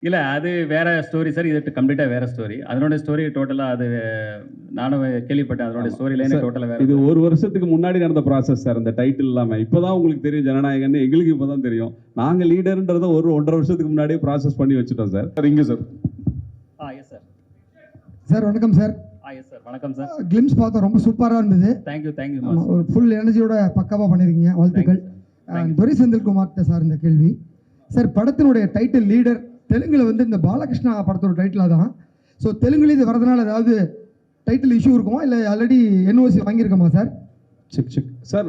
இல்ல அது வேற ஸ்டோரி சார். இது கம்ப்ளீட்டா வேற ஸ்டோரி. அதனோட ஸ்டோரி டோட்டலா அது நானும் கேள்விப்பட்டேன். அதனோட ஸ்டோரி லைனே டோட்டலா வேற. இது ஒரு வருஷத்துக்கு முன்னாடி நடந்த ப்ராசஸ் சார். இந்த டைட்டில் இல்லாம இப்பதான் உங்களுக்கு தெரியும் ஜனநாயகன்னு. எங்களுக்கு இப்பதான் தெரியும். நாங்க லீடர்ன்றத ஒரு 1.5 வருஷத்துக்கு முன்னாடியே ப்ராசஸ் பண்ணி வச்சுட்டோம் சார். இங்க சார். Yes sir. சார் வணக்கம் சார். Yes sir. வணக்கம் சார். கிளிம்ஸ் பார்த்தா ரொம்ப சூப்பரா இருந்தது. தேங்க்யூ. ஒரு ஃபுல் எனர்ஜியோட பக்காவா பண்ணிருக்கீங்க. வாழ்த்துக்கள். துரை செந்தில்குமார்ட்ட சார் இந்த கேள்வி. சார் படத்தினுடைய டைட்டில் லீடர் தெலுங்குல வந்து இந்த பாலகிருஷ்ணா படத்தோட டைட்டிலா தான். ஸோ தெலுங்குல இது வரதுனால ஏதாவது டைட்டில் இஷ்யூ இருக்குமா இல்லை ஆல்ரெடி என்ஓசி வாங்கியிருக்கோமா சார்? Check sir.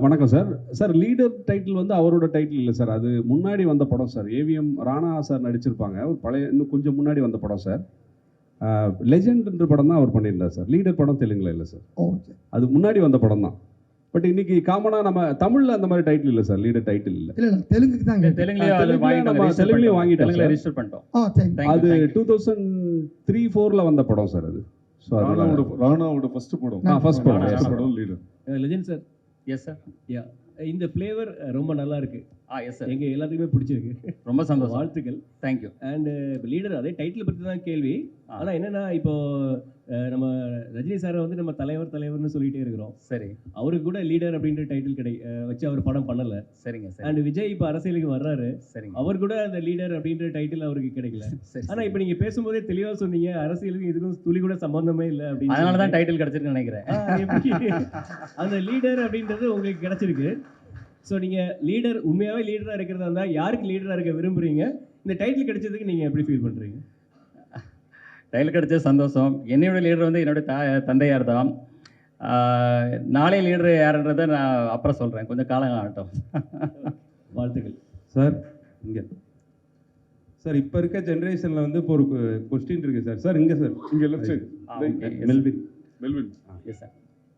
வணக்கம் சார். சார் லீடர் டைட்டில் வந்து அவரோட டைட்டில் இல்லை சார். அது முன்னாடி வந்த படம் சார். ஏவிஎம் ராணா சார் நடிச்சிருப்பாங்க. ஒரு பழைய இன்னும் கொஞ்சம் முன்னாடி வந்த படம் சார். லெஜெண்ட்ன்ற படம் தான் அவர் பண்ணியிருந்தார் சார். லீடர் படம் தெலுங்குல இல்லை சார். அது முன்னாடி வந்த படம் தான். பட் இன்னைக்கு காமனா நம்ம தமிழ்ல அந்த மாதிரி டைட்டில் இல்லை சார். லீடர் டைட்டில் இல்லை. இல்ல தெலுங்குக்கு தான். தெலுங்குலயே வாங்கிட்டோம். ரெஜிஸ்டர் பண்ணிட்டோம். அது 2003-4ல வந்த படம் சார் அது. ஸோ ராணாவோட ஃபர்ஸ்ட் படம் leader. Legend sir. Yes sir. Yeah இந்த ஃப்ளேவர் ரொம்ப நல்லா இருக்கு. Yes sir. எங்க எல்லாத்துக்குமே பிடிச்சிருக்கு. ரொம்ப சந்தோஷம். வாழ்த்துக்கள். தேங்க்யூ. அண்ட் லீடர் அதே டைட்டில் பற்றி தான் கேள்வி. ஆனால் என்னன்னா இப்போ நம்ம ரஜினி சாரை வந்து நம்ம தலைவர்னு சொல்லிட்டே இருக்கிறோம். சரி. அவருக்கு கூட லீடர் அப்படின்ற டைட்டில் வச்சு அவர் படம் பண்ணல. சரிங்க சார். அண்ட் விஜய் இப்போ அரசியலுக்கு வர்றாரு. சரிங்க. அவர் கூட அந்த லீடர் அப்படின்ற டைட்டில் அவருக்கு கிடைக்கல. ஆனா இப்போ நீங்க பேசும்போதே தெளிவா சொன்னீங்க அரசியலுக்கு இதுக்கும் துளி கூட சம்பந்தமே இல்லை அப்படின்னு. அதனால தான் டைட்டில் கிடைச்சிருக்குன்னு நினைக்கிறேன். அந்த லீடர் அப்படின்றது உங்களுக்கு கிடைச்சிருக்கு. ஸோ நீங்கள் லீடர் உண்மையாகவே லீடராக இருக்கிறதா இருந்தால் யாருக்கு லீடராக இருக்க விரும்புகிறீங்க? இந்த டைட்டில் கிடைச்சதுக்கு நீங்கள் எப்படி ஃபீல் பண்ணுறீங்க? டைட்டில் கிடைச்சது சந்தோஷம். என்னோட லீடர் வந்து என்னுடைய தந்தையார் தான். நாளைய லீடர் யாருன்றதை நான் அப்புறம் சொல்கிறேன். கொஞ்சம் காலம் ஆகட்டும். வாழ்த்துக்கள் சார். இங்கே சார் இப்போ இருக்க ஜென்ரேஷனில் வந்து இப்போ ஒரு கொஸ்டின் இருக்குது சார். சார் இங்கே சார். இங்கே left side. Melvin. S sir.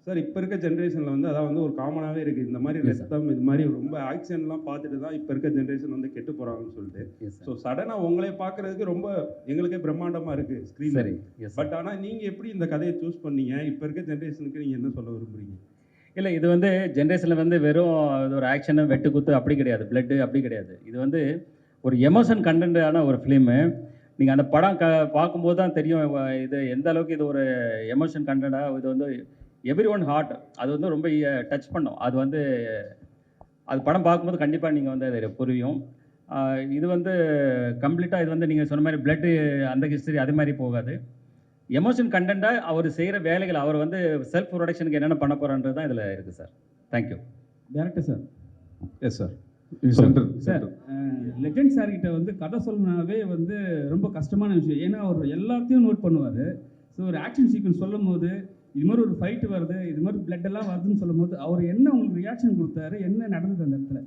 Sir இப்போ இருக்க ஜென்ரேஷனில் வந்து அதான் வந்து ஒரு காமனாகவே இருக்குது. இந்த மாதிரி ரத்தம் இது மாதிரி ரொம்ப ஆக்ஷன்லாம் பார்த்துட்டு தான் இப்போ இருக்க ஜென்ரேஷன் வந்து கெட்டு போகிறாங்கன்னு சொல்லிட்டு. ஸோ சடனாக உங்களே பார்க்குறதுக்கு ரொம்ப எங்களுக்கே பிரம்மாண்டமாக இருக்குது ஸ்க்ரீன். சரி. பட் ஆனால் நீங்கள் எப்படி இந்த கதையை சூஸ் பண்ணீங்க? இப்போ இருக்க ஜென்ரேஷனுக்கு நீங்கள் என்ன சொல்ல விரும்புகிறீங்க? இல்லை இது வந்து ஜென்ரேஷனில் வந்து வெறும் இது ஒரு ஆக்ஷனு வெட்டு குத்து அப்படி கிடையாது. பிளட்டு அப்படி கிடையாது. இது வந்து ஒரு எமோஷன் கண்டென்ட்டான ஒரு ஃபிலிமு. நீங்கள் அந்த படம் பார்க்கும்போது தான் தெரியும் இது எந்த அளவுக்கு இது ஒரு எமோஷன் கண்டென்ட்டாக. இது வந்து எவ்ரி ஒன் ஹார்ட் அது வந்து ரொம்ப டச் பண்ணும். அது வந்து அது படம் பார்க்கும்போது கண்டிப்பாக நீங்கள் வந்து அது புரியும். இது வந்து கம்ப்ளீட்டாக இது வந்து நீங்கள் சொன்ன மாதிரி பிளட்டு அந்த ஹிஸ்டரி அது மாதிரி போகாது. எமோஷன் கண்டென்ட்டாக அவர் செய்கிற வேலைகள் அவர் வந்து செல்ஃப் ப்ரொடக்ஷனுக்கு என்னென்ன பண்ண போகிறான்றது தான் இதில் இருக்குது sir. Thank you. Director sir. Yes sir. Sir legend sir கிட்ட வந்து கதை சொல்லணும்னாவே வந்து ரொம்ப கஷ்டமான விஷயம். ஏன்னா அவர் எல்லாத்தையும் நோட் பண்ணுவார். ஸோ ஒரு ஆக்ஷன் சீக்வன்ஸ் சொல்லும் போது இது மாதிரி ஒரு ஃபைட்டு வருது, இது மாதிரி பிளட் எல்லாம் வருதுன்னு சொல்லும் போது அவர் என்ன உங்களுக்கு ரியாக்ஷன் கொடுத்தாரு, என்ன நடந்தது அந்த இடத்துல?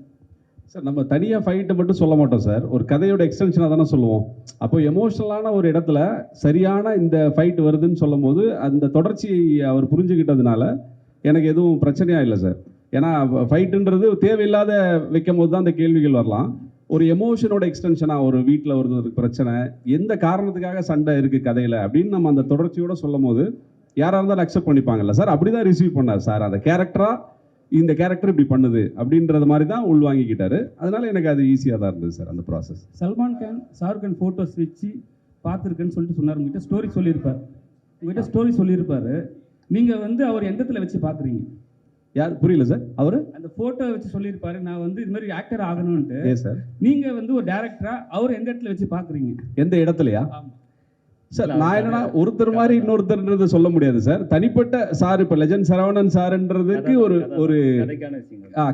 சார் நம்ம தனியாக ஃபைட்டை மட்டும் சொல்ல மாட்டோம் சார். ஒரு கதையோட எக்ஸ்டென்ஷனாக தானே சொல்லுவோம். அப்போ எமோஷனலான ஒரு இடத்துல சரியான இந்த ஃபைட் வருதுன்னு சொல்லும் போது அந்த தொடர்ச்சி அவர் புரிஞ்சுக்கிட்டதுனால எனக்கு எதுவும் பிரச்சனையாக இல்லை சார். ஏன்னா ஃபைட்டுன்றது தேவையில்லாத வைக்கும் போது தான் அந்த கேள்விகள் வரலாம். ஒரு எமோஷனோட எக்ஸ்டென்ஷனாக ஒரு வீட்டில் ஒரு பிரச்சனை, எந்த காரணத்துக்காக சண்டை இருக்குது கதையில் அப்படின்னு நம்ம அந்த தொடர்ச்சியோடு சொல்லும் போது யாராக இருந்தாலும் அக்செப்ட் பண்ணிப்பாங்கல்ல சார். அப்படி தான் ரிசீவ் பண்ணார் சார். அந்த கேரக்டராக இந்த கேரக்டர் இப்படி பண்ணுது அப்படின்றது மாதிரி தான் உள்வாங்கிக்கிட்டாரு. அதனால எனக்கு அது ஈஸியாக தான் இருந்தது சார் அந்த ப்ராசஸ். சல்மான் கான் ஷாருக் கான் ஃபோட்டோஸ் வச்சு பார்த்துருக்கேன்னு சொல்லிட்டு சொன்னார். உங்ககிட்ட ஸ்டோரி சொல்லியிருப்பார். நீங்கள் வந்து அவர் எந்த இடத்துல வச்சு பார்க்குறீங்க? யார் புரியல சார்? அவர் அந்த ஃபோட்டோ வச்சு சொல்லியிருப்பாரு நான் வந்து இது மாதிரி ஆக்டர் ஆகணும்ன்ட்டு. சார் நீங்கள் வந்து ஒரு டேரக்டரா அவர் எந்த இடத்துல வச்சு பார்க்குறீங்க? எந்த இடத்துலையா? சார் நான் என்னன்னா ஒருத்தர் மாதிரி இன்னொருத்தர்ன்றது சொல்ல முடியாது சார். தனிப்பட்ட சார் இப்போ லெஜெண்ட் சரவணன் சார்ன்றதுக்கு ஒரு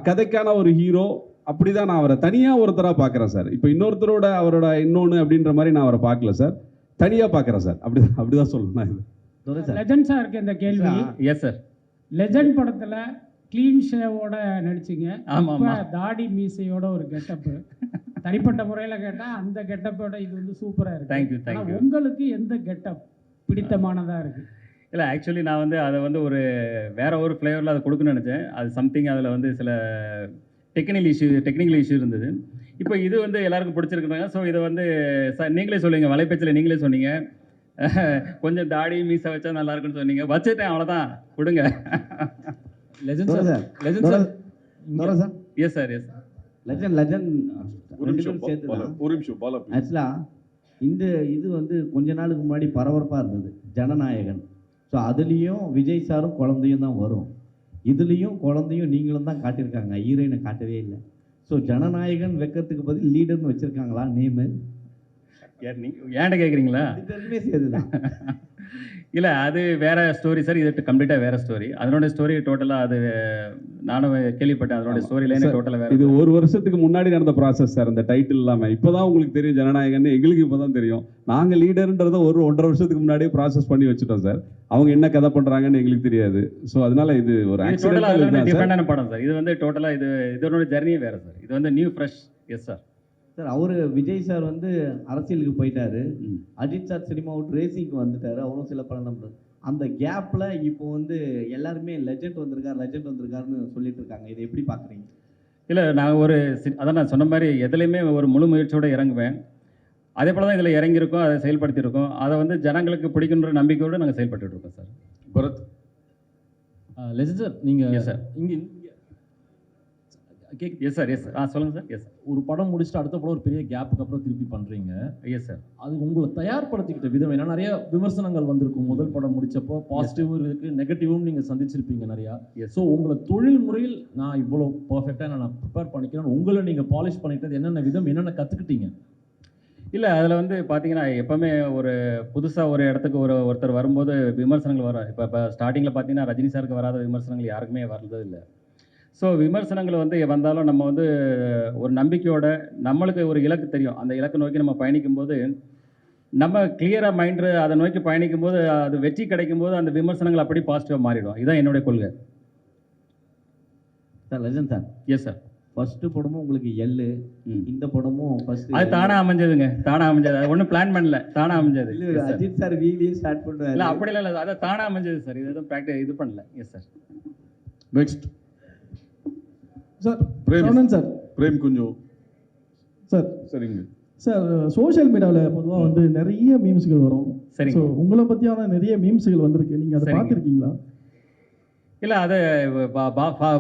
கதைக்கான ஒரு ஹீரோ அப்படிதான் நான் அவரை தனியாக ஒருத்தராக பார்க்குறேன் சார். இப்போ இன்னொருத்தரோட அவரோட இன்னொன்று அப்படின்ற மாதிரி நான் அவரை பார்க்கல சார். தனியாக பார்க்குறேன் சார். அப்படிதான் சொல்லணும். இது லெஜெண்ட் சாருக்கு இந்த கேள்வி. Yes sir. லெஜெண்ட் படத்தில் க்ளீன் ஷேவோட நடிச்சிங்க. ஆமாம். தாடி மீசையோட ஒரு கெட்டப்பு. தனிப்பட்ட முறையில் கேட்டால் அந்த கெட்டப்போட இது வந்து சூப்பராக இருக்குது. தேங்க்யூ. உங்களுக்கு எந்த கெட்டப் பிடித்தமானதாக இருக்குது? இல்லை ஆக்சுவலி நான் வந்து அதை வந்து ஒரு வேற ஒரு ஃப்ளேவரில் அதை கொடுக்கணும்னு நினச்சேன். அது சம்திங் அதில் வந்து சில டெக்னிக்கல் இஷ்யூ இருந்தது. இப்போ இது வந்து எல்லாருக்கும் பிடிச்சிருக்குறாங்க. ஸோ இதை வந்து நீங்களே சொல்லுங்கள், வலைப்பேச்சில் நீங்களே சொன்னீங்க கொஞ்சம் தாடி மீசை வச்சா நல்லா இருக்குன்னு சொன்னீங்க. வச்சுட்டேன், அவ்வளோதான், கொடுங்க. Legend sir. Yes sir. Legend ஒரு நிமிஷம் பாலா. ஆக்சுவலா இந்த இது வந்து கொஞ்ச நாளுக்கு முன்னாடி பரபரப்பாக இருந்தது, ஜனநாயகன். ஸோ அதுலேயும் விஜய் சாரும் குழந்தையும் தான் வரும், இதுலேயும் குழந்தையும் நீங்களும் தான் காட்டியிருக்காங்க, ஹீரோயினை காட்டவே இல்லை. ஸோ ஜனநாயகன் வைக்கிறதுக்கு பதில் லீடர்னு வச்சுருக்காங்களா நேமு? ஏன்ட்ட கேட்குறீங்களா? ரெண்டுமே சேர்த்துதான். இல்லை, அது வேற ஸ்டோரி சார். இது கம்ப்ளீட்டாக வேற ஸ்டோரி. அதனோட ஸ்டோரி டோட்டலாக அது நானும் கேள்விப்பட்டேன். அதனோட ஸ்டோரி லைனே டோட்டலாக வேற. இது ஒரு வருஷத்துக்கு முன்னாடி நடந்த ப்ராசஸ் சார். இந்த டைட்டில் இல்லாமல் இப்போதான் உங்களுக்கு தெரியும் ஜனநாயகன்னு. எங்களுக்கு இப்போ தான் தெரியும். நாங்கள் லீடர்ன்றதை 1.5 வருஷத்துக்கு முன்னாடியே ப்ராசஸ் பண்ணி வச்சுட்டோம் சார். அவங்க என்ன கதை பண்ணுறாங்கன்னு எங்களுக்கு தெரியாது. ஸோ அதனால இது ஒரு டிஃபரெண்டான படம் சார். இது வந்து டோட்டலாக இதனோட ஜர்னியே வேற சார். இது வந்து new fresh. Yes sir. Sir அவர் விஜய் சார் வந்து அரசியலுக்கு போயிட்டாரு, அஜித் சார் சினிமா விட்டு ரேசிங்க்கு வந்துட்டாரு, அவரும் சில படம் நம்புறாரு. அந்த கேப்பில் இப்போ வந்து எல்லாருமே லெஜெண்ட் வந்திருக்காருன்னு சொல்லிட்டு இருக்காங்க. இதை எப்படி பார்க்குறீங்க? இல்லை, நான் அதான் நான் சொன்ன மாதிரி எதுலேயுமே ஒரு முழு முயற்சியோடு இறங்குவேன். அதே போல் தான் இதில் இறங்கியிருக்கோம், அதை செயல்படுத்தியிருக்கோம். அதை வந்து ஜனங்களுக்கு பிடிக்குன்ற நம்பிக்கையோடு நாங்கள் செயல்பட்டு இருக்கோம் சார். பரத். லெஜெண்ட் சார், நீங்கள் சார் இங்கே எஸ் சார். Yes sir. சொல்லுங்கள் சார். Yes sir. ஒரு படம் முடிச்சுட்டு அடுத்த படம் ஒரு பெரிய கேப்புக்கு அப்புறம் திருப்பி பண்ணுறீங்க. Yes sir. அது உங்களை தயார்படுத்திக்கிட்ட விதம் ஏன்னா நிறைய விமர்சனங்கள் வந்திருக்கும். முதல் படம் முடிச்சப்போ பாசிட்டிவும் இருக்குது, நெகட்டிவும் நீங்கள் சந்திச்சிருப்பீங்க நிறையா. ஸோ உங்களை தொழில் முறையில் நான் இவ்வளோ பர்ஃபெக்டாக நான் ப்ரிப்பேர் பண்ணிக்கிறேன், உங்களை நீங்கள் பாலிஷ் பண்ணிக்கிட்டது என்னென்ன விதம், என்னென்ன கற்றுக்கிட்டீங்க? இல்லை, அதில் வந்து பார்த்தீங்கன்னா எப்போவுமே ஒரு புதுசாக ஒரு இடத்துக்கு ஒருத்தர் வரும்போது விமர்சனங்கள் வரும். இப்போ ஸ்டார்டிங்கில் பார்த்தீங்கன்னா ரஜினி சாருக்கு வராத விமர்சனங்கள் யாருக்குமே வர்றது இல்லை. ஸோ விமர்சனங்கள் வந்து வந்தாலும் நம்ம வந்து ஒரு நம்பிக்கையோட நம்மளுக்கு ஒரு இலக்கு தெரியும். அந்த இலக்கை நோக்கி நம்ம பயணிக்கும்போது நம்ம கிளியராக மைண்டு அதை நோக்கி பயணிக்கும்போது அது வெற்றி கிடைக்கும்போது அந்த விமர்சனங்கள் அப்படி பாசிட்டிவாக மாறிடும். இதுதான் என்னுடைய கொள்கை sir. Legend sir. Yes sir. First படமும் உங்களுக்கு எள்ளு, இந்த படமும் ஃபர்ஸ்ட் அது தானாக அமைஞ்சதுங்க. தானாக அமைஞ்சது. அது ஒன்றும் பிளான் பண்ணல, தானாக அமைஞ்சது. அஜித் சார் வீடியோ ஸ்டார்ட் பண்ணுவார். இல்லை அப்படி இல்லை, அதை தானாக அமைஞ்சது சார். இது எதுவும் இது பண்ணல. Yes sir. Next sir. Frame sir. Frame கொஞ்சம் சார். சரிங்க சார். சோஷியல் மீடியாவில் பொதுவாக வந்து நிறைய மீம்ஸ்கள் வரும். சரி. ஸோ உங்களை பற்றியான நிறைய மீம்ஸ்கள் வந்திருக்கு, நீங்கள் அதை பார்த்துருக்கீங்களா? இல்லை, அதை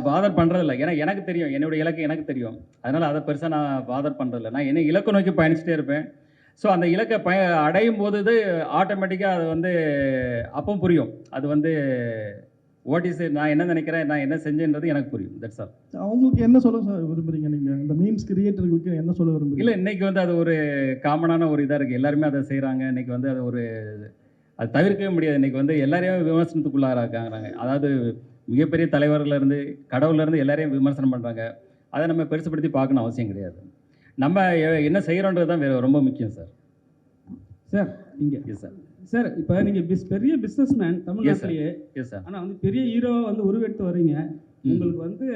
பாதர் பண்ணுறதில்ல. ஏன்னா எனக்கு தெரியும், என்னுடைய இலக்கு எனக்கு தெரியும். அதனால் அதை பெருசாக நான் பாதர் பண்ணுறதில்ல. நான் என்ன இலக்கு நோக்கி பயணிச்சுட்டே இருப்பேன். ஸோ அந்த இலக்கை அடையும் போது ஆட்டோமேட்டிக்காக அது வந்து அப்போ புரியும். அது வந்து வாட் இஸ் நான் என்ன நினைக்கிறேன், நான் என்ன செஞ்சேன்றது எனக்கு புரியும். That's all. அவங்களுக்கு என்ன சொல்ல விரும்புறீங்க நீங்கள், இந்த மீம்ஸ் கிரியேட்டர்களுக்கு என்ன சொல்ல விரும்புறீங்க? இல்லை, இன்னைக்கு வந்து அது ஒரு காமனான ஒரு இதாக இருக்குது. எல்லாருமே அதை செய்கிறாங்க. இன்னைக்கு வந்து அது தவிர்க்கவே முடியாது. இன்னைக்கு வந்து எல்லாரையும் விமர்சனத்துக்குள்ளாராங்க. அதாவது மிகப்பெரிய தலைவர்லேருந்து கடவுள்லேருந்து எல்லாரையும் விமர்சனம் பண்ணுறாங்க. அதை நம்ம பெருசுப்படுத்தி பார்க்கணும் அவசியம் கிடையாது. நம்ம என்ன செய்கிறோன்றது தான் ரொம்ப முக்கியம் சார். சார் இங்கே எஸ் சார். சார், இப்போ நீங்கள் பெரிய பிஸ்னஸ் மேன் தமிழ்நாட்டிலேயே. Yes sir. ஆனால் வந்து பெரிய ஹீரோவை வந்து உருவெடுத்து வரீங்க. உங்களுக்கு வந்து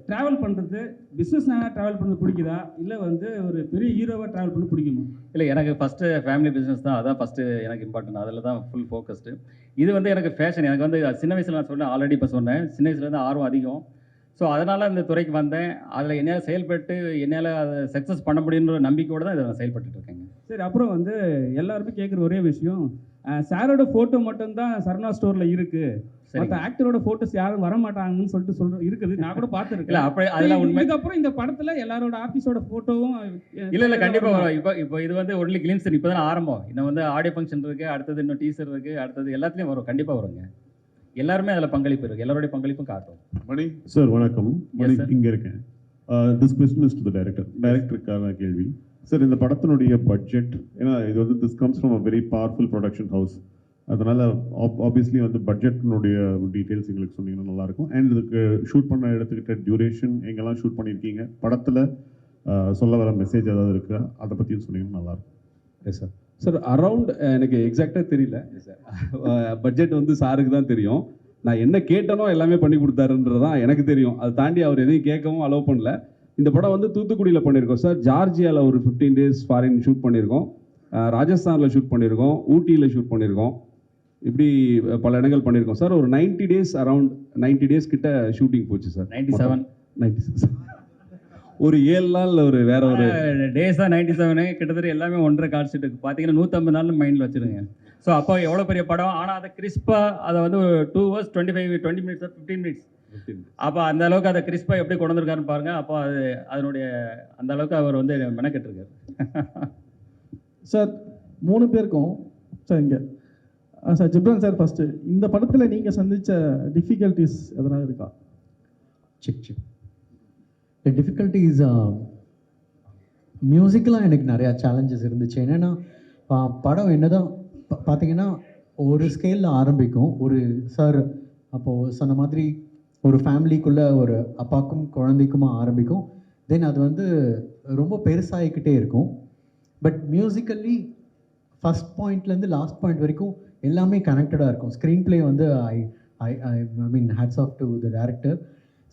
ட்ராவல் பண்ணுறது, பிஸ்னஸ் மேனாக ட்ராவல் பண்ணுறது பிடிக்குதா, இல்லை வந்து ஒரு பெரிய ஹீரோவாக ட்ராவல் பண்ண பிடிக்குமா? இல்லை, எனக்கு ஃபஸ்ட்டு ஃபேமிலி பிஸ்னஸ் தான். அதான் ஃபஸ்ட்டு எனக்கு இம்பார்ட்டன்ட். அதில் தான் ஃபுல் ஃபோக்கஸ்டு. இது வந்து எனக்கு ஃபேஷன். எனக்கு வந்து சின்ன வயசில் நான் சொன்னேன், ஆல்ரெடி இப்போ சொன்னேன், சின்ன வயசுலேருந்து ஆர்வம் அதிகம். ஸோ அதனால் இந்த துறைக்கு வந்தேன். அதில் என்னால் செயல்பட்டு என்னால் அதை சக்ஸஸ் பண்ண முடியுன்ற நம்பிக்கையோடு தான் இதை நான் செயல்பட்டு இருக்கேங்க. சரி, அப்புறம் வந்து எல்லாருமே கேட்குற ஒரே விஷயம், சாரோட ஃபோட்டோ மட்டும்தான் சரணா ஸ்டோரில் இருக்குது, மற்ற ஆக்டரோட ஃபோட்டோஸ் யாரும் வர மாட்டாங்கன்னு சொல்லிட்டு இருக்குது. நான் கூட பார்த்துருக்கேன். அப்படி அதெல்லாம் உண்மை. இதுக்கப்புறம் இந்த படத்தில் எல்லாரோட ஆர்டிஸ்டோட ஃபோட்டோவும் இல்லை கண்டிப்பாக வரும். இப்போ இது வந்து ஒன்லி கிளிம்ஸ். இப்போ தான் ஆரம்பம். இன்னும் வந்து ஆடியோ ஃபங்க்ஷன் இருக்குது, அடுத்தது இன்னும் டீசர் இருக்குது, அடுத்தது எல்லாத்துலேயும் வரும். கண்டிப்பாக வருங்க. எல்லாருமே அதில் பங்களிப்பு இருக்குது. எல்லாருடைய பங்களிப்பும் காட்டும். மணி சார் வணக்கம். மணி sir. இங்கே இருக்கேன். This question is to the டைரக்டருக்கான கேள்வி. சார், இந்த படத்தினுடைய பட்ஜெட், ஏன்னா இது வந்து this comes from a very powerful production house. அதனால் ஆப்வியஸ்லி வந்து பட்ஜெட்னுடைய டீட்டெயில்ஸ் எங்களுக்கு சொன்னீங்கன்னா நல்லாயிருக்கும். அண்ட் இதுக்கு ஷூட் பண்ண எடுத்துக்கிட்ட டியூரேஷன், எங்கெல்லாம் ஷூட் பண்ணியிருக்கீங்க, படத்தில் சொல்ல வர மெசேஜ் ஏதாவது இருக்கா, அதை பற்றியும் சொன்னீங்கன்னா நல்லாயிருக்கும். S sir. சார், அரவுண்ட் எனக்கு எக்ஸாக்டாக தெரியல சார். பட்ஜெட் வந்து சாருக்கு தான் தெரியும். நான் என்ன கேட்டனோ எல்லாமே பண்ணி கொடுத்தாருன்றது தான் எனக்கு தெரியும். அதை தாண்டி அவர் எதையும் கேட்கவும் அலோவ் பண்ணல. இந்த படம் வந்து தூத்துக்குடியில் பண்ணியிருக்கோம் சார். ஜார்ஜியாவில் ஒரு 15 days ஃபாரின் ஷூட் பண்ணியிருக்கோம். ராஜஸ்தானில் ஷூட் பண்ணியிருக்கோம். ஊட்டியில் ஷூட் பண்ணியிருக்கோம். இப்படி பல இடங்கள் பண்ணியிருக்கோம் சார். ஒரு 90 days, அரவுண்ட் 90 days கிட்ட ஷூட்டிங் போச்சு சார். 97 ஒரு 7 நாள் ஒரு வேற ஒரு டேஸ் தான் 97. கிட்டத்தட்ட எல்லாமே 1.5 கால் ஷீட்டுக்கு பார்த்தீங்கன்னா 150 நாள் மைண்டில் வச்சுருங்க. ஸோ அப்போ எவ்வளோ பெரிய படம். ஆனால் அதை கிறிஸ்பாக அதை வந்து 2 hours 20 minutes 15 minutes. அப்போ அந்த அளவுக்கு அதை கிறிஸ்பாக எப்படி கொண்டு வந்திருக்காருன்னு பாருங்க. அப்போ அதனுடைய அந்த அளவுக்கு அவர் வந்து மெனக்கெட்டுருக்காரு. சார், 3 பேருக்கும் சார் இங்கே சார் ஜிப்ரான் சார் ஃபஸ்ட்டு இந்த படத்தில் நீங்கள் சந்தித்த டிஃபிகல்ட்டிஸ் எதனா இருக்கா? செக் டிஃபிகல்ட்டிஸ் மியூசிக்கெலாம் எனக்கு நிறையா சேலஞ்சஸ் இருந்துச்சு. என்னென்னா படம் என்னதான் பார்த்தீங்கன்னா ஒரு ஸ்கேலில் ஆரம்பிக்கும். ஒரு சார் அப்போது சொன்ன மாதிரி ஒரு ஃபேமிலிக்குள்ளே ஒரு அப்பாக்கும் குழந்தைக்குமா ஆரம்பிக்கும். தென் அது வந்து ரொம்ப பெருசாகிக்கிட்டே இருக்கும். பட் மியூசிக்கல்லி ஃபஸ்ட் பாயிண்ட்லேருந்து லாஸ்ட் பாயிண்ட் வரைக்கும் எல்லாமே கனெக்டடாக இருக்கும். ஸ்க்ரீன் ப்ளே வந்து I mean hats off to the director.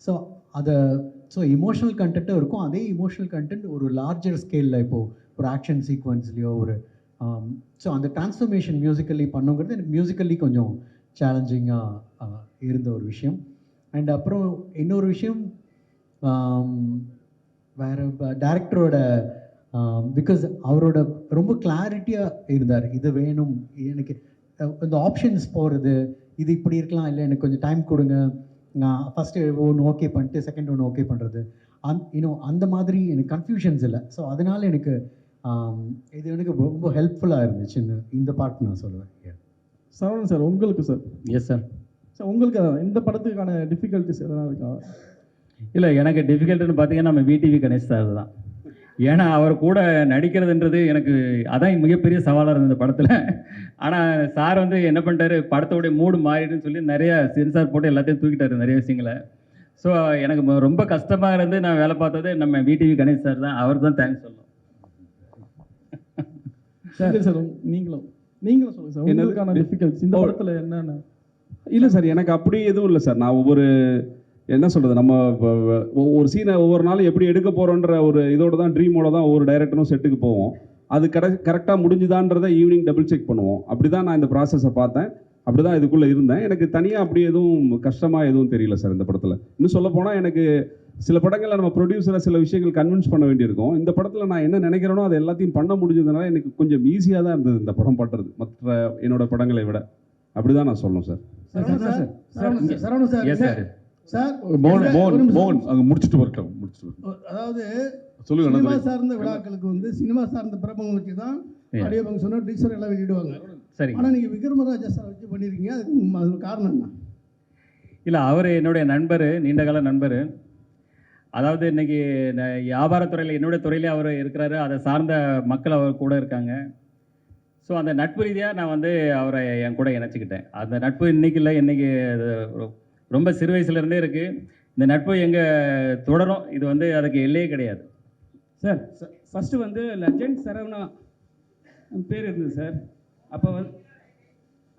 So emotional கண்டென்ட்டும் இருக்கும். அதே எமோஷனல் கண்டென்ட் ஒரு லார்ஜர் ஸ்கேலில் இப்போது ஒரு ஆக்ஷன் சீக்வன்ஸ்லேயோ ஒரு ஸோ அந்த டிரான்ஸ்ஃபர்மேஷன் மியூசிக்கல்லி பண்ணுங்கிறது எனக்கு மியூசிக்கல்லி கொஞ்சம் சேலஞ்சிங்காக இருந்த ஒரு விஷயம். அண்ட் அப்புறம் இன்னொரு விஷயம் வேறு டேரக்டரோட பிகாஸ் அவரோட ரொம்ப கிளாரிட்டியாக இருந்தார். இது வேணும் எனக்கு இந்த ஆப்ஷன்ஸ் போகிறது, இது இப்படி இருக்கலாம், இல்லை எனக்கு கொஞ்சம் டைம் கொடுங்க, நான் ஃபஸ்ட்டு ஒன்று ஓகே பண்ணிட்டு செகண்ட் ஒன்று ஓகே பண்ணுறது, இன்னும் அந்த மாதிரி எனக்கு கன்ஃபியூஷன்ஸ் இல்லை. ஸோ அதனால் எனக்கு இது எனக்கு ரொம்ப ஹெல்ப்ஃபுல்லாக இருந்துச்சு இந்த பார்ட் நான் சொல்லுவேன். சரவணன் சார் உங்களுக்கு சார். Yes sir. சார் உங்களுக்கு இந்த படத்துக்கான டிஃபிகல்ட்டிஸ் எதனா இருக்கா? இல்லை, எனக்கு டிஃபிகல்ட்டுன்னு பார்த்தீங்கன்னா நம்ம விடிவி கணேஷ் சார் தான். ஏன்னா அவர் கூட நடிக்கிறதுன்றது எனக்கு அதான் மிகப்பெரிய சவாலாக இருந்தது படத்தில். ஆனால் சார் வந்து என்ன பண்ணிட்டாரு, படத்தோடைய மூடு மாறிடுன்னு சொல்லி நிறைய சென்சார் போட்டு எல்லாத்தையும் தூக்கிட்டாரு நிறைய விஷயங்களை. ஸோ எனக்கு ரொம்ப கஷ்டமாக இருந்து நான் வேலை பார்த்தது நம்ம விடிவி கணேஷ் சார் தான். அவருக்கு தான் தேங்க்ஸ் சொல்லணும். சார் நீங்களும் சொல்லுங்கள் சார் உங்களுக்கான டிஃபிகல்ட்ஸ் இந்த படத்தில் என்னென்ன? இல்லை சார், எனக்கு அப்படி எதுவும் இல்லை சார். நான் ஒவ்வொரு என்ன சொல்கிறது, நம்ம ஒரு சீனை ஒவ்வொரு நாளும் எப்படி எடுக்க போகிறோன்ற ஒரு இதோட தான் ட்ரீமோட தான் ஒவ்வொரு டைரக்டரும் செட்டுக்கு போவோம். அது கரெக்டாக முடிஞ்சுதான்றதை ஈவினிங் டபுள் செக் பண்ணுவோம். அப்படி தான் நான் இந்த ப்ராசஸை பார்த்தேன், அப்படி தான் இதுக்குள்ளே இருந்தேன். எனக்கு தனியாக அப்படி எதுவும் கஷ்டமாக எதுவும் தெரியல சார் இந்த படத்தில். இன்னும் சொல்ல போனால் எனக்கு சில படங்களில் நம்ம ப்ரொடியூசரை சில விஷயங்கள் கன்வின்ஸ் பண்ண வேண்டியிருக்கும். இந்த படத்தில் நான் என்ன நினைக்கிறேனோ அதை எல்லாத்தையும் பண்ண முடிஞ்சதுனால எனக்கு கொஞ்சம் ஈஸியாக தான் இருந்தது இந்த படம் பண்ணுறது மற்ற என்னோட படங்களை விட. அப்படி தான் நான் சொல்லணும் சார். சரவணன் சார் சார் மோகன் அங்கே முடிச்சுட்டு வரட்டும். அதாவது சொல்லுங்க. சினிமா சார்ந்த விழாக்களுக்கு வந்து சினிமா சார்ந்த பிரபலம் வச்சு தான் ஆடியோ ஃபங்க்ஷனோ டீசர் எல்லாம் வெளியிடுவாங்க. சரி. ஆனால் நீங்கள் விக்ரமராஜா சார் வச்சு பண்ணியிருக்கீங்க, அதுக்கு காரணம் என்ன? இல்லை, அவர் என்னுடைய நண்பர், நீண்டகால நண்பர். அதாவது இன்னைக்கு வியாபாரத்துறையில் என்னுடைய துறையிலே அவர் இருக்கிறாரு, அதை சார்ந்த மக்கள் அவர் கூட இருக்காங்க. ஸோ அந்த நட்பு ரீதியாக நான் வந்து அவரை என் கூட இணைச்சிக்கிட்டேன். அந்த நட்பு இன்றைக்கி இல்லை, இன்றைக்கி ரொம்ப சிறு வயசுலேருந்தே இருக்குது. இந்த நட்பு எங்கே தொடரும், இது வந்து அதுக்கு எல்லையே கிடையாது சார். ஃபஸ்ட்டு வந்து லெஜண்ட் சரவணா பேர் இருந்தது சார்.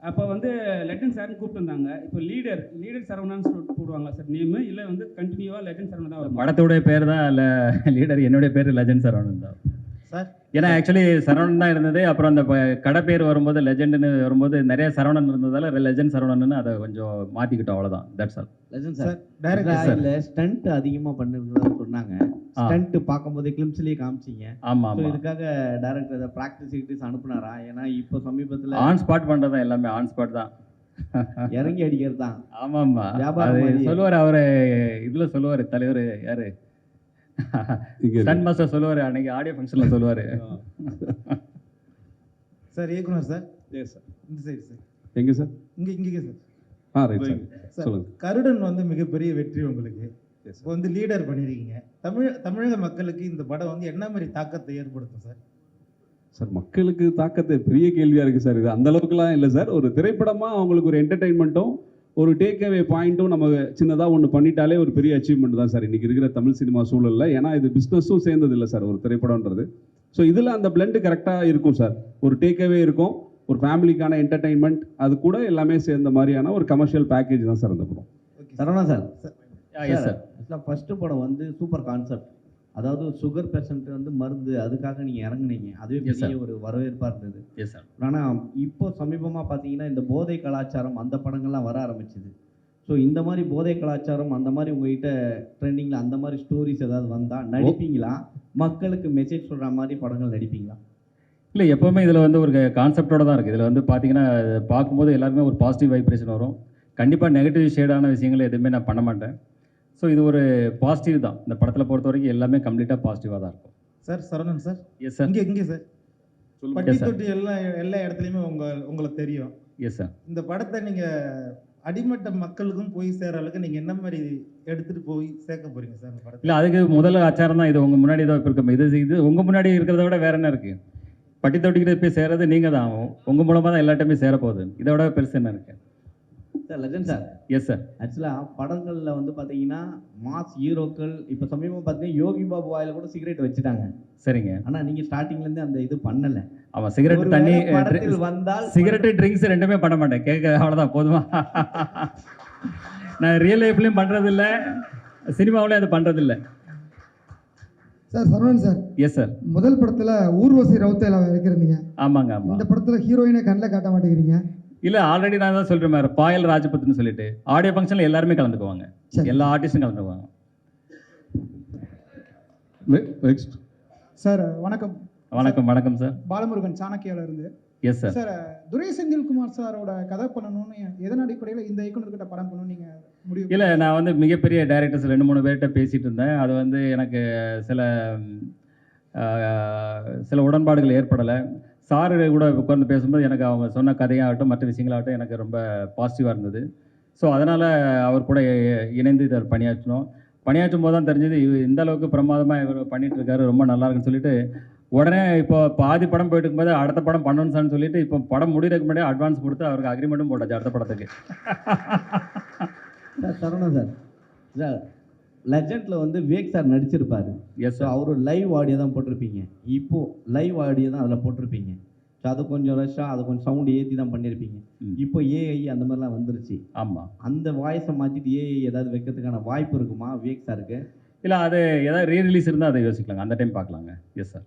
அப்போ வந்து லெஜண்ட் சார்னு கூப்பிட்டுருந்தாங்க. இப்போ லீடர் சரவணான்னு சொல்லிட்டு போடுவாங்களா சார் நேமு, இல்லை வந்து கண்டினியூவாக லெஜண்ட் சரவணா தான் வரும்? படத்துடைய பேர் தான் இல்லை லீடர், என்னுடைய பேர் லெஜண்ட் சரவணன் தான் சார். ஏன்னா ஆக்சுவலி சரவணன் தான் இருந்தது. அப்புறம் அந்த கடை பேர் வரும்போது லெஜெண்டுன்னு வரும்போது நிறைய சரவணன் இருந்ததால் லெஜண்ட் சரவணன்னு அதை கொஞ்சம் மாற்றிக்கிட்டோம், அவ்வளோதான். That's all. Legend sir director stunt அதிகமாக பண்ணிருந்ததா சொன்னாங்க. ஸ்டண்ட் பார்க்கும்போது கிளிம்ஸ்லேயே காமிச்சிங்க. ஆமாம், இதுக்காக டைரக்டர் அதை ப்ராக்டிஸ் அனுப்புனாரா? ஏன்னா இப்போ சமீபத்தில் ஆன் ஸ்பாட் பண்ணுறது தான், எல்லாமே ஆன் ஸ்பாட் தான், இறங்கி அடிக்கிறது தான். ஆமாம்மா, சொல்லுவார் அவர் இதில் சொல்லுவார் தலைவர் யார் சன் மாஸ்டர் சொல்லுவார், அன்னைக்கு ஆடியோ ஃபங்க்ஷனில் சொல்லுவார். சார் இயக்குனர் சார். Yes sir. இந்த சைடு சார். எங்கே சார்? இங்கே சார். Right sir. சொல்லுங்கள். கருடன் வந்து மிகப்பெரிய வெற்றி உங்களுக்கு. இப்போ வந்து லீடர் பண்ணியிருக்கீங்க. தமிழக மக்களுக்கு இந்த படம் வந்து என்ன மாதிரி தாக்கத்தை ஏற்படுத்தும் சார்? சார் மக்களுக்கு தாக்கத்தை பெரிய கேள்வியாக இருக்குது சார். இது அந்த அளவுக்குலாம் இல்லை சார். ஒரு திரைப்படமாக அவங்களுக்கு ஒரு என்டர்டெயின்மெண்ட்டும் ஒரு டேக் அவே பாயிண்ட்டும் நம்ம சின்னதாக ஒன்று பண்ணிட்டாலே ஒரு பெரிய அச்சீவ்மெண்ட் தான் சார் இன்றைக்கி இருக்கிற தமிழ் சினிமா சூழலில். ஏன்னா இது பிஸ்னஸும் சேர்ந்தது இல்லை சார் ஒரு திரைப்படம்ன்றது. ஸோ இதில் அந்த பிளெண்டு கரெக்டாக இருக்கும் சார். ஒரு டேக் அவே இருக்கும், ஒரு ஃபேமிலிக்கான என்டர்டெயின்மெண்ட், அது கூட எல்லாமே சேர்ந்த மாதிரியான ஒரு கமர்ஷியல் பேக்கேஜ் தான் சார் அந்த படம். சரவணா சார். சார் ஃபஸ்ட்டு படம் வந்து சூப்பர் கான்செப்ட். அதாவது சுகர் பேஷண்ட் வந்து மருந்து, அதுக்காக நீங்கள் இறங்குனீங்க. அதுவே பெரிய ஒரு வரவேற்பாக இருந்தது. Yes sir. ஆனால் இப்போ சமீபமாக பார்த்தீங்கன்னா இந்த போதை கலாச்சாரம் அந்த படங்கள்லாம் வர ஆரம்பிச்சுது. ஸோ இந்த மாதிரி போதை கலாச்சாரம் அந்த மாதிரி உங்கள்கிட்ட ட்ரெண்டிங்கில் அந்த மாதிரி ஸ்டோரிஸ் ஏதாவது வந்தால் நடிப்பீங்களா? மக்களுக்கு மெசேஜ் சொல்கிற மாதிரி படங்கள் நடிப்பீங்களா? இல்லை, எப்போவுமே இதில் வந்து ஒரு கான்செப்டோடு தான் இருக்குது. இதில் வந்து பார்த்தீங்கன்னா பார்க்கும்போது எல்லாருமே ஒரு பாசிட்டிவ் வைப்ரேஷன் வரும். கண்டிப்பாக நெகட்டிவ் ஷேடான விஷயங்கள் எதுவுமே நான் பண்ண மாட்டேன். ஸோ இது ஒரு பாசிட்டிவ் தான். இந்த படத்தில் பொறுத்த வரைக்கும் எல்லாமே கம்ப்ளீட்டாக பாசிட்டிவாக தான் இருக்கும் sir. Saravanan sir. Yes sir. இங்கே சார் பட்டி Yes, sir. தொட்டி எல்லா இடத்துலையுமே உங்களுக்கு தெரியும். Yes sir. இந்த படத்தை நீங்க அடிமட்ட மக்களுக்கும் போய் சேர அளவுக்கு நீங்க என்ன மாதிரி எடுத்துட்டு போய் சேர்க்க போறீங்க சார் இந்த படத்தை? இல்லை, அதுக்கு முதல் ஆச்சாரம் தான் இது. உங்கள் முன்னாடி தான் இப்போ இருக்க இது உங்கள் முன்னாடி இருக்கிறத விட வேற என்ன இருக்குது? பட்டி தொட்டிக்கிட்ட போய் சேரது நீங்கள் தான். உங்கள் மூலமாக தான் எல்லாட்டையுமே சேரப்போகுது. இதை விட பெருசு என்ன இருக்குது? Sir legend sir. Yes sir. ஆக்சுவலாக படங்களில் வந்து பார்த்தீங்கன்னா மாஸ் ஹீரோக்கள் இப்போ சமீபமாக பார்த்தீங்கன்னா யோகி பாபு வாயில் கூட சிகரெட் வச்சுட்டாங்க. சரிங்க. ஆனால் நீங்கள் ஸ்டார்டிங்லேருந்து அந்த இது பண்ணலை. அவன் சிகரெட், தண்ணி, வந்தால் சிகரெட்டு, ட்ரிங்க்ஸ் ரெண்டுமே பண்ண மாட்டேன். கேட்க அவ்வளோதான், போதுமா? நான் ரியல் லைஃப்லையும் பண்ணுறதில்ல, சினிமாவிலையும் அது பண்ணுறதில்ல. Sir Saravanan sir. Yes sir. முதல் படத்தில் ஊர்வசி ரவுத்தையில் இருக்கிறீங்க. ஆமாங்க, ஆமாம். இந்த படத்தில் ஹீரோயினை கண்ணில் காட்ட மாட்டேங்கிறீங்க. இல்லை, ஆல்ரெடி நான் தான் சொல்கிறேன் மாதிரி பாயல் ராஜபத்னு சொல்லிட்டு ஆடியோ ஃபங்க்ஷனில் எல்லாருமே கலந்துக்குவாங்க. எல்லா ஆர்டிஸ்டும் கலந்துக்குவாங்க. நெக்ஸ்ட் சார் வணக்கம். வணக்கம். வணக்கம் சார். பாலமுருகன் சாணக்கியால இருந்து. S sir. சார் துரை செந்தில்குமார் சாரோட கதை பண்ணணும்னு எதன் அடிப்படையில் இந்த இயக்குனர்கிட்ட படம் பண்ணணும்னு நீங்கள் முடிவு? இல்லை, நான் வந்து மிகப்பெரிய டைரக்டர்ஸ் 2-3 பேர்கிட்ட பேசிகிட்டு இருந்தேன். அது வந்து எனக்கு சில உடன்பாடுகள் ஏற்படலை. சாரு கூட உட்கார்ந்து பேசும்போது எனக்கு அவங்க சொன்ன கதையாகட்டும் மற்ற விஷயங்களாகட்டும் எனக்கு ரொம்ப பாசிட்டிவாக இருந்தது. ஸோ அதனால் அவர் கூட இணைந்து இதை பணியாற்றும் போது தான் தெரிஞ்சது இந்த அளவுக்கு பிரமாதமாக இவர் பண்ணிட்டு இருக்காரு, ரொம்ப நல்லா இருக்குன்னு சொல்லிட்டு உடனே இப்போ பாதி படம் போயிட்டு இருக்கும்போது அடுத்த படம் பண்ணணும்னு சார்னு சொல்லிட்டு இப்போ படம் முடிகிறதுக்கு முன்னாடி அட்வான்ஸ் கொடுத்து அவருக்கு அக்ரிமெண்ட்டும் போட்டாச்சு அடுத்த படத்துக்கு. சார் சரவணன் சார், சார் லெஜெண்டில் வந்து விவேக் சார் நடிச்சிருப்பாரு. Yes sir. அவர் லைவ் ஆடியோ தான் போட்டிருப்பீங்க. இப்போது லைவ் ஆடியோ தான் அதில் போட்டிருப்பீங்க. ஸோ அது கொஞ்சம் ரஷ்ஷாக அது கொஞ்சம் சவுண்டு ஏற்றி தான் பண்ணியிருப்பீங்க. இப்போ ஏஐ அந்த மாதிரிலாம் வந்துருச்சு. ஆமாம். அந்த வாய்ஸை மாற்றிட்டு ஏஐ ஏதாவது வைக்கிறதுக்கான வாய்ப்பு இருக்குமா விவேக் சாருக்கு? இல்லை, அது ஏதாவது ரீ ரிலீஸ் இருந்தால் அதை யோசிக்கலாங்க, அந்த டைம் பார்க்கலாங்க. Yes sir.